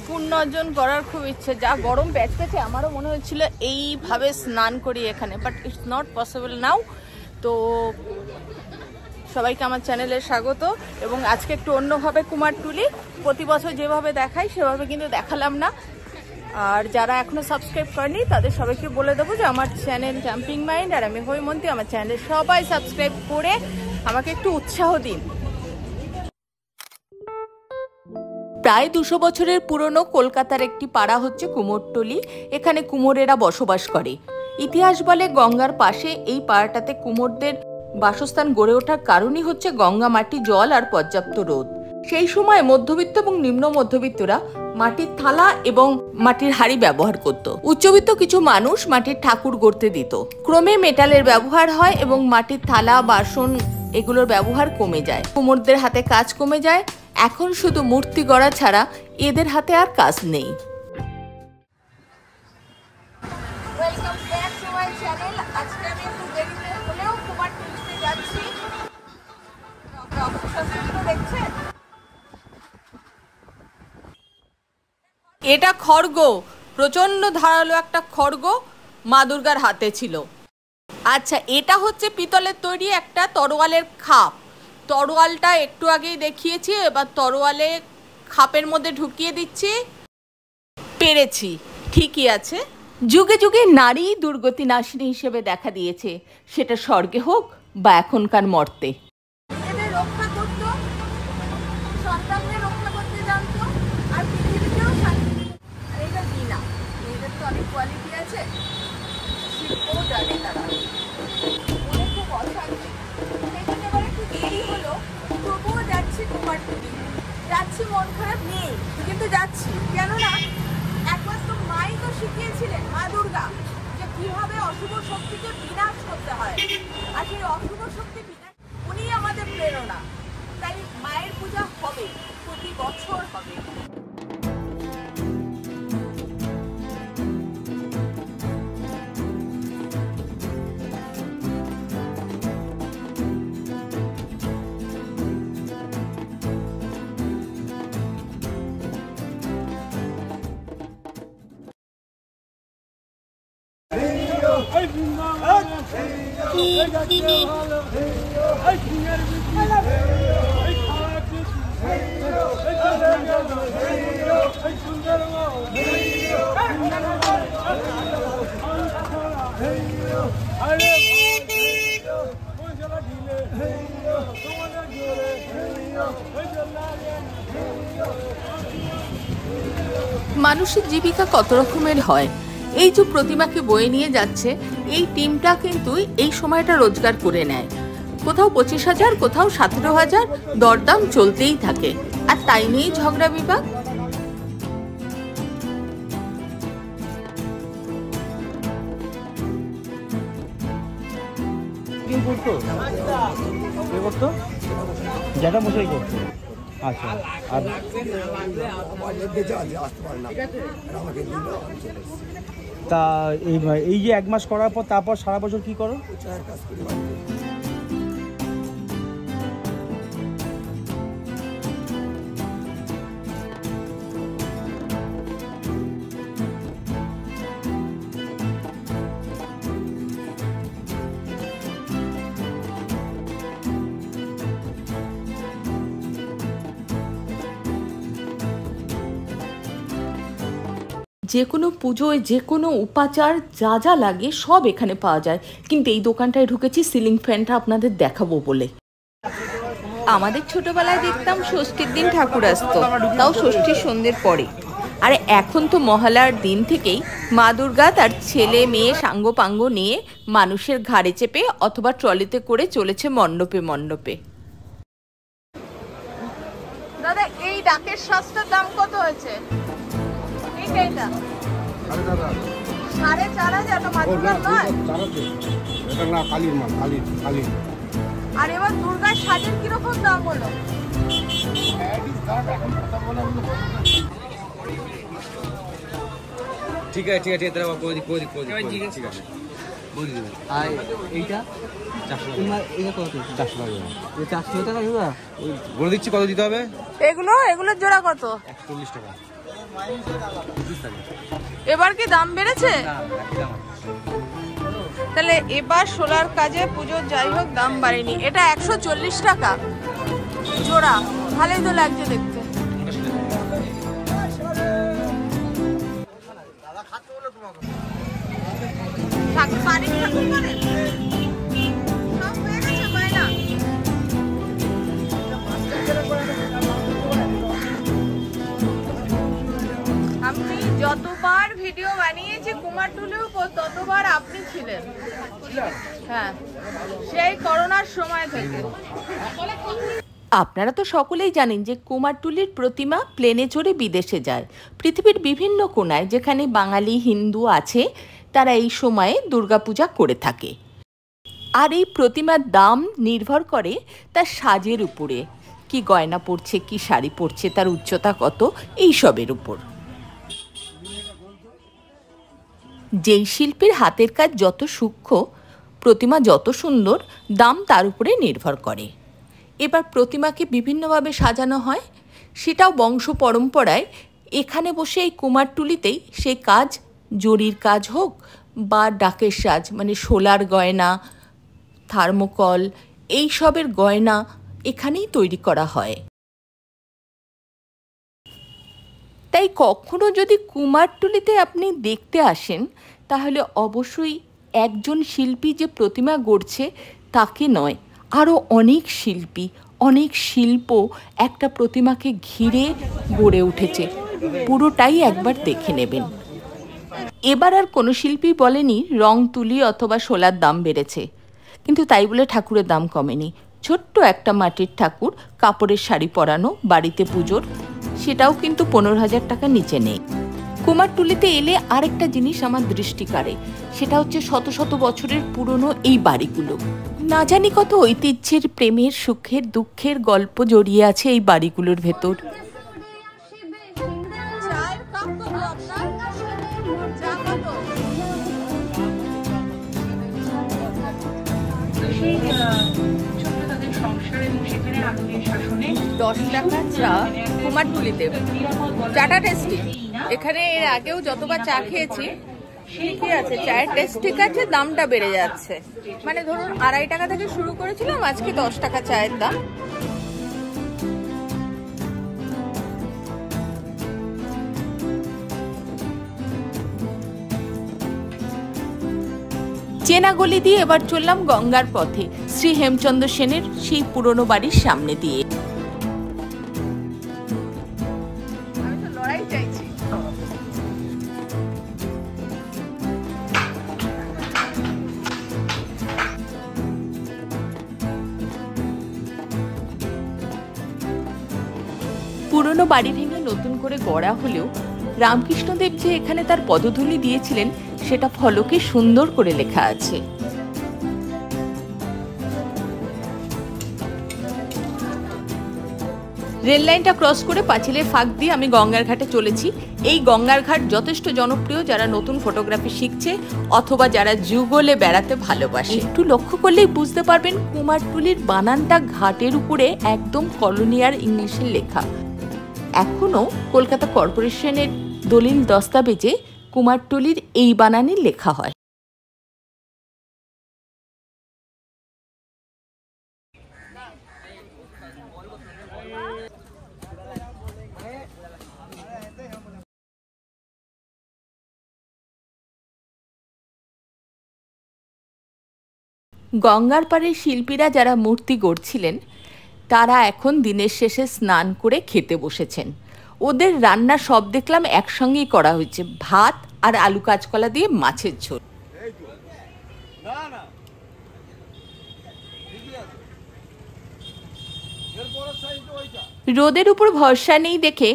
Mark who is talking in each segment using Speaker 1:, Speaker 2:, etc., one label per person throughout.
Speaker 1: পুণ্য অর্জন করার খুব ইচ্ছে। যা গরম প্যাচপ্যাচে, আমারও মনে হচ্ছিল এইভাবে স্নান করি এখানে, বাট ইটস নট পসিবল নাও। তো সবাইকে আমার চ্যানেলে স্বাগত। এবং আজকে একটু অন্যভাবে কুমারটুলি, প্রতি বছর যেভাবে দেখাই সেভাবে কিন্তু দেখালাম না। আর যারা এখনো সাবস্ক্রাইব করেনি তাদের সবাইকে বলে দেবো যে আমার চ্যানেল জাম্পিং মাইন্ড আর আমি হৈমন্তী, আমার চ্যানেলে সবাই সাবস্ক্রাইব করে আমাকে একটু উৎসাহ দিন। প্রায় 200 বছরের পুরনো কলকাতার একটি পাড়া হচ্ছে কুমোরটুলি। এখানে কুমোরেরা বসবাস করে। ইতিহাস বলে গঙ্গার পাশে এই পাড়াটাতে কুমোরদের বাসস্থান গড়ে ওঠার কারণই হচ্ছে গঙ্গা মাটি, জল আর পর্যাপ্ত রোদ। সেই সময় মধ্যবিত্ত এবং নিম্ন মধ্যবিত্তরা মাটির থালা এবং মাটির হাঁড়ি ব্যবহার করত। উচ্চবিত্ত কিছু মানুষ মাটির ঠাকুর গড়তে দিত। ক্রমে মেটালের ব্যবহার হয় এবং মাটির থালা, বাসন এগুলোর ব্যবহার কমে যায়। কুমোরদের হাতে কাজ কমে যায়। এখন শুধু মূর্তি গড়া ছাড়া এদের হাতে আর কাজ নেই। Welcome back to my channel. আজকে আমি একটু দেরিতে হলেও কুমারটুলিতে যাচ্ছি। দেখছেন, এটা খড়গ, প্রচন্ড ধারালো একটা খড়গ মা দুর্গার হাতে ছিল। আচ্ছা, এটা হচ্ছে পিতলের তৈরি একটা তরোয়ালের খাপ। তরোয়ালটা একটু আগেই দেখিয়েছি, এবার তরোয়ালে খাপের মধ্যে ঢুকিয়ে দিচ্ছি। পেরেছি, ঠিকই আছে। যুগে যুগে নারী দুর্গতি নাশিনী হিসেবে দেখা দিয়েছে, সেটা স্বর্গে হোক বা এখনকার মর্তে। এদের রক্ষা করত, সন্তানদের রক্ষা করতে জানতো, আর পৃথিবীকেও শান্তি। আর এটা বিনা, এদের তো অনেক কোয়ালিটি আছে, শিল্পও জানে তারা। মনে খুব অশান্তি, এবার একটু দেরি হলো, তবুও যাচ্ছি কুমারটুলি। যাচ্ছি, মন খারাপ নেই, কিন্তু যাচ্ছি। কেননা একমাত্র মাই তো শিখিয়েছিলেন, মা দুর্গা, যে কিভাবে অশুভ শক্তিকে বিনাশ করতে হয়। আর সেই অশুভ শক্তি বিনাশ, উনি আমাদের প্রেরণা। তাই মায়ের পূজা হবে, প্রতি বছর হবে। মানুষের জীবিকা কত রকমের হয়। এই যে প্রতিমাকে বয়ে নিয়ে যাচ্ছে, এই টিমটা কিন্তু এই সময়টা রোজগার করে নেয়। কোথাও 25,000, কোথাও 17,000, দরদাম চলতেই থাকে। আর তাই নিয়েই ঝগড়া বিবাদ।
Speaker 2: আচ্ছা, আর তা এই যে 1 মাস করার পর তারপর সারা বছর কি করো?
Speaker 1: যে কোনো পুজোয় যে কোনো উপাচার যা যা লাগে সব এখানে পাওয়া যায়। কিন্তু এই দোকানটায় ঢুকেছি সিলিং ফ্যানটা আপনাদের দেখাবো বলে। আমাদের ছোটবেলায় দেখতাম ষষ্ঠীর দিন ঠাকুর আসতো, তাও ষষ্ঠীর সন্ধ্যের পরে। আর এখন তো মহালয়ার দিন থেকেই মা দুর্গা তার ছেলে মেয়ে সাঙ্গ পাঙ্গ নিয়ে মানুষের ঘাড়ে চেপে অথবা ট্রলিতে করে চলেছে মণ্ডপে মণ্ডপে। দাদা, এই ডাকের শ্বাসটার দাম কত হয়েছে? এটা 4,500 মা দুর্গার নয়?
Speaker 3: এটা না, কালীর মাল, কালী।
Speaker 1: আর এবার দুর্গার সাজের কিরকম দাম হলো?
Speaker 3: ঠিক আছে, ঠিক আছে, ঠিক আছে।
Speaker 4: আর এইটা 400 কত? 400 টাকা দাদা
Speaker 3: বলে দিচ্ছি কত দিতে হবে।
Speaker 1: এগুলোর জোড়া কত?
Speaker 3: 140 টাকা।
Speaker 1: এবার কি দাম বেড়েছে? তাহলে এবার সোলার কাজে পুজোর যাই হোক দাম বাড়েনি। এটা 140 টাকা জোড়া, ভালোই তো লাগছে দেখতে। আমি যতবার ভিডিও বানিয়েছি কুমারটুলির উপর ততবার আপনি ছিলেন। হ্যাঁ, সেই করোনার সময় থেকে। আপনারা তো সকলেই জানেন যে কুমারটুলির প্রতিমা প্লেনে চড়ে বিদেশে যায়। পৃথিবীর বিভিন্ন কোণায় যেখানে বাঙালি হিন্দু আছে তারা এই সময়ে দুর্গাপূজা করে থাকে। আর এই প্রতিমার দাম নির্ভর করে তার সাজের উপরে, কি গয়না পরছে, কি শাড়ি পরছে, তার উচ্চতা কত, এইসবের উপর। যেই শিল্পীর হাতের কাজ যত সূক্ষ্ম, প্রতিমা যত সুন্দর, দাম তার উপরে নির্ভর করে। এবার প্রতিমাকে বিভিন্নভাবে সাজানো হয়, সেটাও বংশ পরম্পরায়। এখানে বসে এই কুমারটুলিতেই সেই কাজ, জরির কাজ হোক বা ডাকের সাজ, মানে শোলার গয়না, থার্মোকল, এইসবের গয়না এখানেই তৈরি করা হয়। তাই কখনো যদি কুমারটুলিতে আপনি দেখতে আসেন তাহলে অবশ্যই একজন শিল্পী যে প্রতিমা গড়ছে তাকে নয়, আরও অনেক শিল্পী, অনেক শিল্প একটা প্রতিমাকে ঘিরে গড়ে উঠেছে, পুরোটাই একবার দেখে নেবেন। এবার আর কোনো শিল্পী বলেনি রং তুলি অথবা শোলার দাম বেড়েছে, কিন্তু তাই বলে ঠাকুরের দাম কমেনি। ছোট্ট একটা মাটির ঠাকুর, কাপড়ের শাড়ি পরানো, বাড়িতে পুজোর, সেটাও কিন্তু 15,000 টাকার নিচে নেই। কুমারটুলিতে এলে আরেকটা জিনিস আমার দৃষ্টি কাড়ে, সেটা হচ্ছে শত শত বছরের পুরনো এই বাড়িগুলো। না জানি কত ঐতিহ্যের, প্রেমের, সুখের, দুঃখের গল্প জড়িয়ে আছে এই বাড়িগুলোর ভেতর। টাকা চা কুমারটুলিতে, চাটা টেস্টি। এখানে এর আগেও যতবার চা খেয়েছি ঠিকই আছে, চায়ের টেস্ট ঠিক আছে, দামটা বেড়ে যাচ্ছে। মানে ধরুন 2.5 টাকা থেকে শুরু করেছিলাম, আজকে 10 টাকা চায়ের দাম। চেনা গলি দিয়ে এবার চললাম গঙ্গার পথে, শ্রী হেমচন্দ্র সেনের সেই পুরনো বাড়ির সামনে দিয়ে। পুরনো বাড়ি ভেঙে নতুন করে গড়া হলেও রামকৃষ্ণদেব যে এখানে তার পদধূলি দিয়েছিলেন সেটা ফলকে সুন্দর করে লেখা আছে। রেল লাইনটা ক্রস করে পাঁচিলের ফাঁক দিয়ে আমি গঙ্গার ঘাটে চলেছি। এই গঙ্গার ঘাট যথেষ্ট জনপ্রিয় যারা নতুন ফটোগ্রাফি শিখছে অথবা যারা যুগলে বেড়াতে ভালোবাসে। একটু লক্ষ্য করলেই বুঝতে পারবেন কুমারটুলির বানানটা ঘাটের উপরে একদম কলোনিয়ার ইংলিশে লেখা। এখনও কলকাতা কর্পোরেশনের দলিল দস্তাবেজে কুমারটুলির এই বানানই লেখা হয়। গঙ্গার পাড়ের শিল্পীরা যারা মূর্তি গড়ছিলেন তারা এখন দিনের শেষে স্নান করে খেতে বসেছেন। ওদের রান্না সব দেখলাম একসঙ্গেই করা হয়েছে, ভাত আর আলু কাঁচকলা দিয়ে মাছের ঝোল। রোদের উপর ভরসা নেই দেখে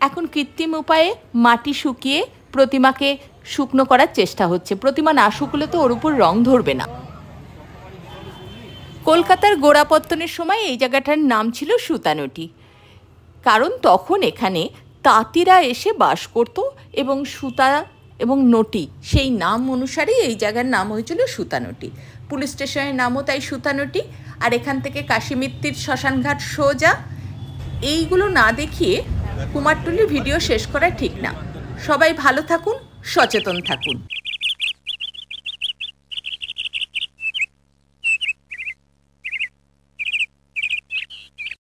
Speaker 1: এখন কৃত্রিম উপায়ে মাটি শুকিয়ে প্রতিমাকে শুকনো করার চেষ্টা হচ্ছে। প্রতিমা না শুকলে তো ওর উপর রং ধরবে না। কলকাতার গোড়াপত্তনের সময় এই জায়গাটার নাম ছিল সুতানুটি, কারণ তখন এখানে তাঁতিরা এসে বাস করত এবং সুতা এবং নটি, সেই নাম অনুসারেই এই জায়গার নাম হয়েছিল সুতানটি। পুলিশ স্টেশনের নামও তাই সুতানটি। আর এখান থেকে কাশিমিত্তির শ্মশানঘাট সোজা। এইগুলো না দেখিয়ে কুমারটুলির ভিডিও শেষ করা ঠিক না। সবাই ভালো থাকুন, সচেতন থাকুন।